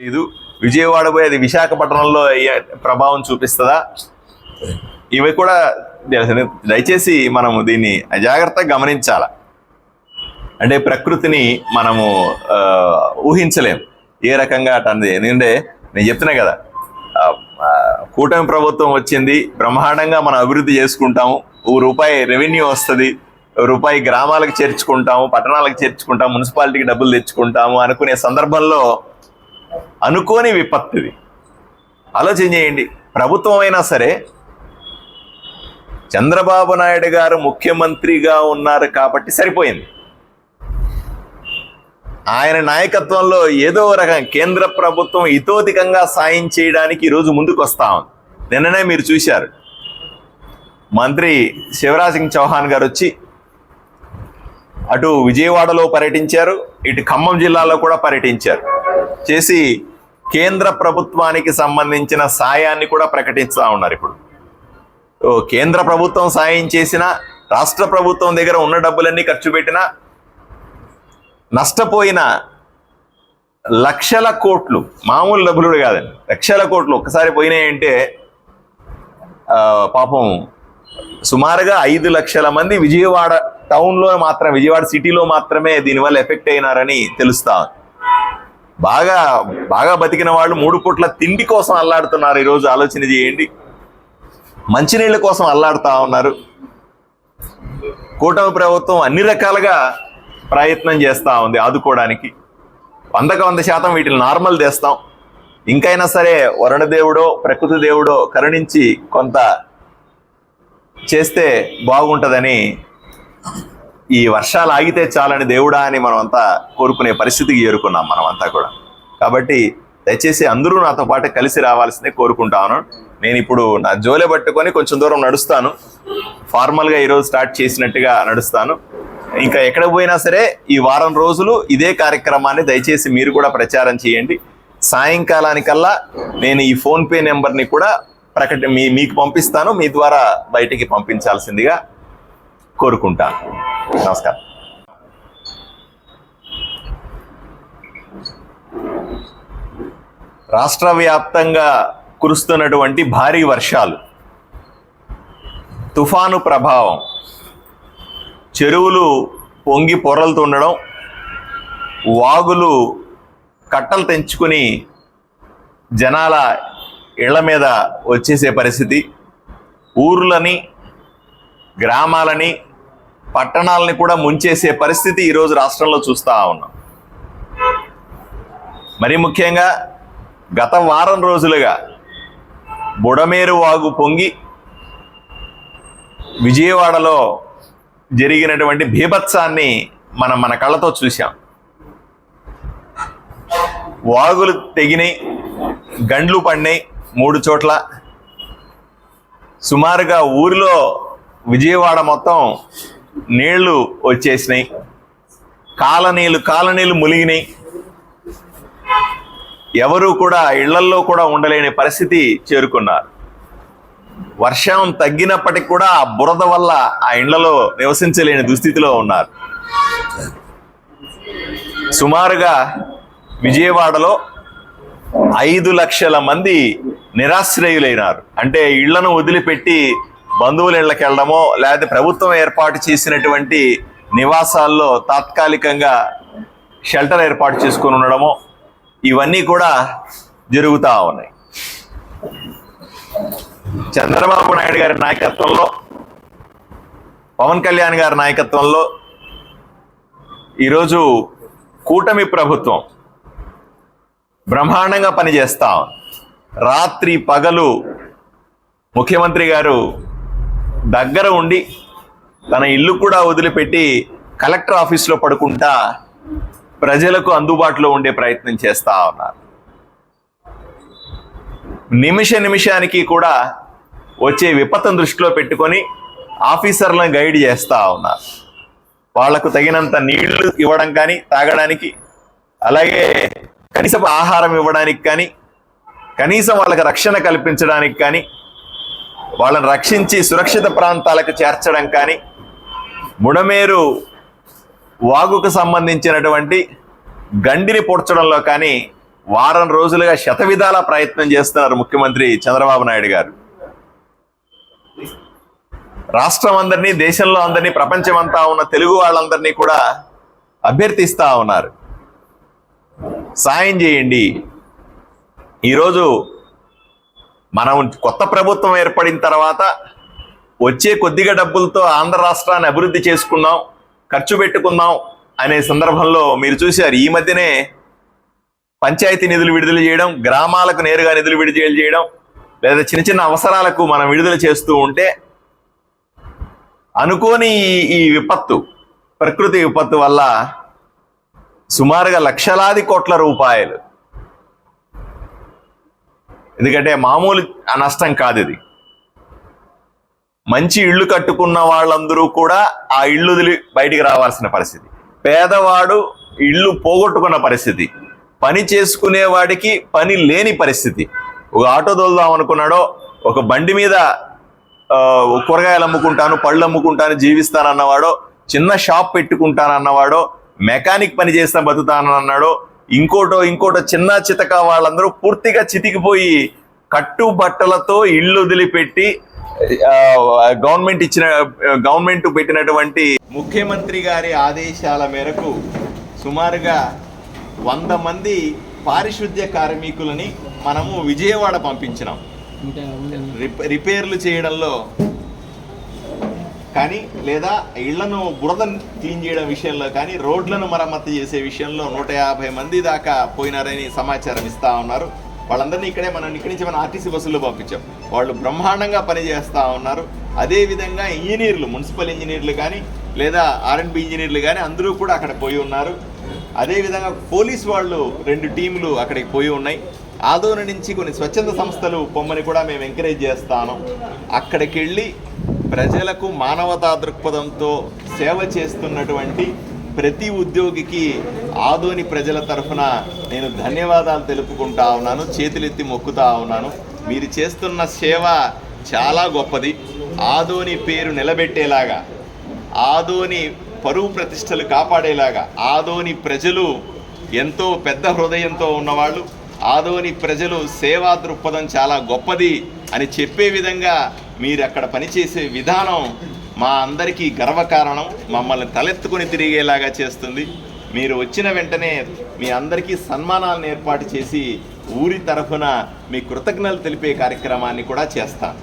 ఇది విజయవాడ పోయి అది విశాఖపట్నంలో ప్రభావం చూపిస్తుందా? ఇవి కూడా దయచేసి మనము దీన్ని జాగ్రత్తగా గమనించాల. అంటే ప్రకృతిని మనము ఊహించలేము ఏ రకంగా అటంది. ఎందుకంటే నేను చెప్తున్నా కదా, కూటమి ప్రభుత్వం వచ్చింది, బ్రహ్మాండంగా మనం అభివృద్ధి చేసుకుంటాము, రూపాయి రెవెన్యూ వస్తుంది, రూపాయి గ్రామాలకు చేర్చుకుంటాము, పట్టణాలకు చేర్చుకుంటాము, మున్సిపాలిటీకి డబ్బులు తెచ్చుకుంటాము అనుకునే సందర్భంలో అనుకోని విపత్తిది. ఆలోచన చేయండి. ప్రభుత్వం అయినా సరే చంద్రబాబు నాయుడు గారు ముఖ్యమంత్రిగా ఉన్నారు కాబట్టి సరిపోయింది. ఆయన నాయకత్వంలో ఏదో రకం కేంద్ర ప్రభుత్వం ఇతోధికంగా సాయం చేయడానికి ఈరోజు ముందుకు వస్తా ఉంది. నిన్ననే మీరు చూశారు, మంత్రి శివరాజ్ సింగ్ చౌహాన్ గారు వచ్చి అటు విజయవాడలో పర్యటించారు, ఇటు ఖమ్మం జిల్లాలో కూడా పర్యటించారు. చేసి కేంద్ర ప్రభుత్వానికి సంబంధించిన సాయాన్ని కూడా ప్రకటిస్తూ ఉన్నారు. ఇప్పుడు కేంద్ర ప్రభుత్వం సాయం చేసినా, రాష్ట్ర ప్రభుత్వం దగ్గర ఉన్న డబ్బులన్నీ ఖర్చు పెట్టినా, నష్టపోయిన లక్షల కోట్లు, మామూలు డబ్బులు కాదండి, లక్షల కోట్లు ఒక్కసారి పోయినాయంటే పాపం సుమారుగా 5 లక్షల మంది విజయవాడ టౌన్లో మాత్రం, విజయవాడ సిటీలో మాత్రమే దీనివల్ల ఎఫెక్ట్ అయినారని తెలుస్తా. బాగా బతికిన వాళ్ళు 3 పూట్ల తిండి కోసం అల్లాడుతున్నారు. ఈరోజు ఆలోచన చేయండి, మంచినీళ్ళ కోసం అల్లాడుతూ ఉన్నారు. కూటమి ప్రభుత్వం అన్ని రకాలుగా ప్రయత్నం చేస్తూ ఉంది ఆదుకోవడానికి. 100% వీటిని నార్మల్ చేస్తాం. ఇంకైనా సరే వరుణదేవుడో ప్రకృతి దేవుడో కరుణించి కొంత చేస్తే బాగుంటుందని, ఈ వర్షాలు ఆగితే చాలని దేవుడా అని మనమంతా కోరుకునే పరిస్థితికి చేరుకున్నాం మనమంతా కూడా. కాబట్టి దయచేసి అందరూ నాతో పాటు కలిసి రావాల్సిందే కోరుకుంటాను. నేను ఇప్పుడు నా జోలె పట్టుకొని కొంచెం దూరం నడుస్తాను. ఫార్మల్గా ఈరోజు స్టార్ట్ చేసినట్టుగా నడుస్తాను. ఇంకా ఎక్కడ పోయినా సరే ఈ వారం రోజులు ఇదే కార్యక్రమాన్ని దయచేసి మీరు కూడా ప్రచారం చేయండి. సాయంకాలానికల్లా నేను ఈ ఫోన్పే నెంబర్ని కూడా మీకు పంపిస్తాను. మీ ద్వారా బయటికి పంపించాల్సిందిగా కోరుకుంటాను. నమస్కారం. రాష్ట్ర వ్యాప్తంగా కురుస్తున్నటువంటి భారీ వర్షాలు, తుఫాను ప్రభావం, చెరువులు పొంగి పొరలుతుండడం, వాగులు కట్టలు తెంచుకుని జనాల ఇళ్ల మీద వచ్చేసే పరిస్థితి, ఊర్లని, గ్రామాలని, పట్టణాలని కూడా ముంచేసే పరిస్థితి ఈరోజు రాష్ట్రంలో చూస్తూ ఉన్నాం. మరి ముఖ్యంగా గత వారం రోజులుగా బుడమేరు వాగు పొంగి విజయవాడలో జరిగినటువంటి బీభత్సాన్ని మన కళ్ళతో చూసాం. వాగులు తెగినాయి, గండ్లు పడినాయి 3 చోట్ల. సుమారుగా ఊరిలో విజయవాడ మొత్తం నీళ్లు వచ్చేసినాయి, కాలనీలు మునిగినాయి. ఎవరు కూడా ఇళ్లల్లో కూడా ఉండలేని పరిస్థితి చేరుకున్నారు. వర్షం తగ్గినప్పటికి కూడా ఆ బురద వల్ల ఆ ఇళ్లలో నివసించలేని దుస్థితిలో ఉన్నారు. సుమారుగా విజయవాడలో 5 లక్షల మంది నిరాశ్రయులైనారు. అంటే ఇళ్లను వదిలిపెట్టి బంధువుల ఇళ్లకు వెళ్ళడమో, లేకపోతే ప్రభుత్వం ఏర్పాటు చేసినటువంటి నివాసాల్లో తాత్కాలికంగా షెల్టర్ ఏర్పాటు చేసుకొని ఉండడమో, ఇవన్నీ కూడా జరుగుతూ ఉన్నాయి. చంద్రబాబు నాయుడు గారి నాయకత్వంలో, పవన్ కళ్యాణ్ గారి నాయకత్వంలో ఈరోజు కూటమి ప్రభుత్వం బ్రహ్మాండంగా పనిచేస్తా. రాత్రి పగలు ముఖ్యమంత్రి గారు దగ్గర ఉండి తన ఇల్లు కూడా వదిలిపెట్టి కలెక్టర్ ఆఫీస్లో పడుకుంటా ప్రజలకు అందుబాటులో ఉండే ప్రయత్నం చేస్తూ ఉన్నారు. నిమిషానికి కూడా వచ్చే విపత్తును దృష్టిలో పెట్టుకొని ఆఫీసర్లను గైడ్ చేస్తూ ఉన్నారు. వాళ్లకు తగినంత నీళ్లు ఇవ్వడం కానీ, తాగడానికి, అలాగే కనీసం ఆహారం ఇవ్వడానికి కానీ, కనీసం వాళ్ళకి రక్షణ కల్పించడానికి కానీ, వాళ్ళని రక్షించి సురక్షిత ప్రాంతాలకు చేర్చడం కానీ, బుడమేరు వాగుకు సంబంధించినటువంటి గండిని పొడ్చడంలో కానీ వారం రోజులుగా శతవిధాల ప్రయత్నం చేస్తున్నారు ముఖ్యమంత్రి చంద్రబాబు నాయుడు గారు. రాష్ట్రం అందరినీ, దేశంలో అందరినీ, ప్రపంచమంతా ఉన్న తెలుగు వాళ్ళందరినీ కూడా అభ్యర్థిస్తా ఉన్నారు, సాయం చేయండి. ఈరోజు మనం కొత్త ప్రభుత్వం ఏర్పడిన తర్వాత వచ్చే కొద్దిగా డబ్బులతో ఆంధ్ర రాష్ట్రాన్ని అభివృద్ధి చేసుకుందాం, ఖర్చు పెట్టుకుందాం అనే సందర్భంలో మీరు చూశారు, ఈ మధ్యనే పంచాయతీ నిధులు విడుదల చేయడం, గ్రామాలకు నేరుగా నిధులు విడుదల చేయడం, లేదా చిన్న చిన్న అవసరాలకు మనం విడుదల చేస్తూ ఉంటే అనుకోని ఈ విపత్తు, ప్రకృతి విపత్తు వల్ల సుమారుగా లక్షలాది కోట్ల రూపాయలు, ఎందుకంటే మామూలు నష్టం కాదు ఇది. మంచి ఇళ్ళు కట్టుకున్న వాళ్ళందరూ కూడా ఆ ఇళ్ళు వదిలి బయటికి రావాల్సిన పరిస్థితి, పేదవాడు ఇళ్ళు పోగొట్టుకున్న పరిస్థితి, పని చేసుకునే వాడికి పని లేని పరిస్థితి. ఒక ఆటో తోలుదాం అనుకున్నాడో, ఒక బండి మీద కూరగాయలు అమ్ముకుంటాను, పళ్ళు అమ్ముకుంటాను, జీవిస్తానన్నవాడో, చిన్న షాప్ పెట్టుకుంటానన్నవాడో, మెకానిక్ పని చేస్తా బతుకుతానన్నాడో, ఇంకోటో చిన్న చితక వాళ్ళందరూ పూర్తిగా చితికిపోయి కట్టుబట్టలతో ఇళ్ళు వదిలిపెట్టి గవర్నమెంట్ పెట్టినటువంటి ముఖ్యమంత్రి గారి ఆదేశాల మేరకు సుమారుగా 100 మంది పారిశుద్ధ్య కార్మికులని మనము విజయవాడ పంపించినాం. రిపేర్లు చేయడంలో కానీ, లేదా ఇళ్లను బురద క్లీన్ చేయడం విషయంలో కానీ, రోడ్లను మరమ్మతు చేసే విషయంలో 150 మంది దాకా పోయినారని సమాచారం ఇస్తా ఉన్నారు. వాళ్ళందరినీ ఇక్కడి నుంచి మనం ఆర్టీసీ బస్సుల్లో పంపించాం. వాళ్ళు బ్రహ్మాండంగా పనిచేస్తూ ఉన్నారు. అదేవిధంగా ఇంజనీర్లు, మున్సిపల్ ఇంజనీర్లు కానీ, లేదా R&B ఇంజనీర్లు కానీ అందరూ కూడా అక్కడ పోయి ఉన్నారు. అదేవిధంగా పోలీస్ వాళ్ళు 2 టీములు అక్కడికి పోయి ఉన్నాయి. ఆదోని నుంచి కొన్ని స్వచ్ఛంద సంస్థలు పొమ్మని కూడా మేము ఎంకరేజ్ చేస్తాను. అక్కడికి వెళ్ళి ప్రజలకు మానవతా దృక్పథంతో సేవ చేస్తున్నటువంటి ప్రతి ఉద్యోగికి ఆదోని ప్రజల తరఫున నేను ధన్యవాదాలు తెలుపుకుంటా ఉన్నాను, చేతులెత్తి మొక్కుతా ఉన్నాను. మీరు చేస్తున్న సేవ చాలా గొప్పది. ఆదోని పేరు నిలబెట్టేలాగా, ఆదోని పరువు ప్రతిష్టలు కాపాడేలాగా, ఆదోని ప్రజలు ఎంతో పెద్ద హృదయంతో ఉన్నవాళ్ళు, ఆదోని ప్రజలు సేవా దృక్పథం చాలా గొప్పది అని చెప్పే విధంగా మీరు అక్కడ పనిచేసే విధానం మా అందరికీ గర్వకారణం, మమ్మల్ని తలెత్తుకొని తిరిగేలాగా చేస్తుంది. మీరు వచ్చిన వెంటనే మీ అందరికీ సన్మానాలను ఏర్పాటు చేసి ఊరి తరఫున మీ కృతజ్ఞతలు తెలిపే కార్యక్రమాన్ని కూడా చేస్తాను.